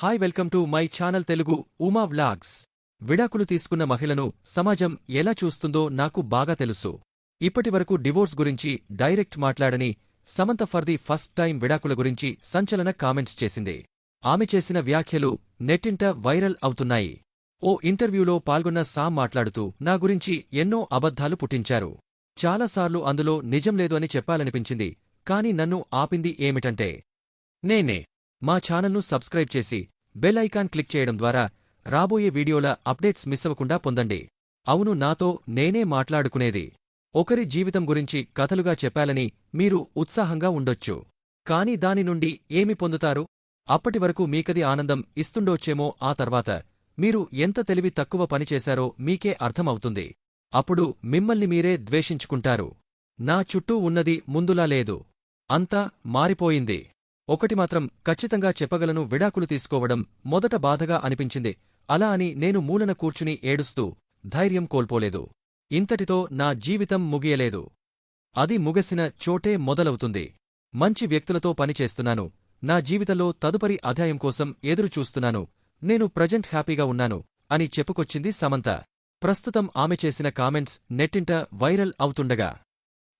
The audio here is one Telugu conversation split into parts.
Hi welcome to my channel Telugu Uma vlogs. విడాకులు తీసుకున్న మహిళను సమాజం ఎలా చూస్తుందో నాకు బాగా తెలుసు. ఇప్పటివరకు డివోర్స్ గురించి డైరెక్ట్ మాట్లాడని Samantha for the first time విడాకుల గురించి సంచలన కామెంట్స్ చేసింది. ఆమె చేసిన వ్యాఖ్యలు నెట్టింట వైరల్ అవుతున్నాయి. ఓ ఇంటర్వ్యూలో పాల్గొన్న సామ్ మాట్లాడుతూ నా గురించి ఎన్నో అబద్ధాలు పుట్టించారు. చాలాసార్లు అందులో నిజం లేదు అని చెప్పాలనిపించింది. కాని నన్ను ఆపింది ఏమిటంటే నేనే. మా ఛానల్ను సబ్స్క్రైబ్ చేసి బెల్ ఐకాన్ క్లిక్ చేయడం ద్వారా రాబోయే వీడియోల అప్డేట్స్ మిస్సవకుండా పొందండి. అవును, నాతో నేనే మాట్లాడుకునేది. ఒకరి జీవితం గురించి కథలుగా చెప్పాలని మీరు ఉత్సాహంగా ఉండొచ్చు. కాని దాని నుండి ఏమి పొందుతారు? అప్పటివరకు మీకది ఆనందం ఇస్తుండొచ్చేమో, ఆ తర్వాత మీరు ఎంత తెలివి తక్కువ పనిచేశారో మీకే అర్థమవుతుంది. అప్పుడు మిమ్మల్ని మీరే ద్వేషించుకుంటారు. నా చుట్టూ ఉన్నది ముందులా లేదు. అంతా మారిపోయింది. ఒకటి మాత్రం ఖచ్చితంగా చెప్పగలను, విడాకులు తీసుకోవడం మొదట బాధగా అనిపించింది. అలా అని నేను మూలన కూర్చుని ఏడుస్తూ ధైర్యం కోల్పోలేదు. ఇంతటితో నా జీవితం ముగియలేదు. అది ముగిసిన చోటే మొదలవుతుంది. మంచి వ్యక్తులతో పనిచేస్తున్నాను. నా జీవితంలో తదుపరి అధ్యాయం కోసం ఎదురుచూస్తున్నాను. నేను ప్రజెంట్ హ్యాపీగా ఉన్నాను అని చెప్పుకొచ్చింది సమంత. ప్రస్తుతం ఆమె చేసిన కామెంట్స్ నెట్టింట వైరల్ అవుతుండగా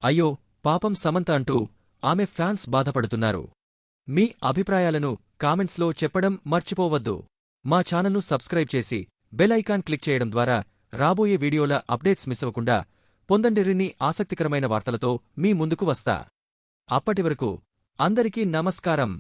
అయ్యో పాపం సమంత అంటూ ఆమె ఫ్యాన్స్ బాధపడుతున్నారు. మీ అభిప్రాయాలను కామెంట్స్లో చెప్పడం మర్చిపోవద్దు. మా ఛానల్ను సబ్స్క్రైబ్ చేసి బెల్ ఐకాన్ క్లిక్ చేయడం ద్వారా రాబోయే వీడియోల అప్డేట్స్ మిస్సవకుండా పొందండిరిన్ని ఆసక్తికరమైన వార్తలతో మీ ముందుకు వస్తా. అప్పటివరకు అందరికీ నమస్కారం.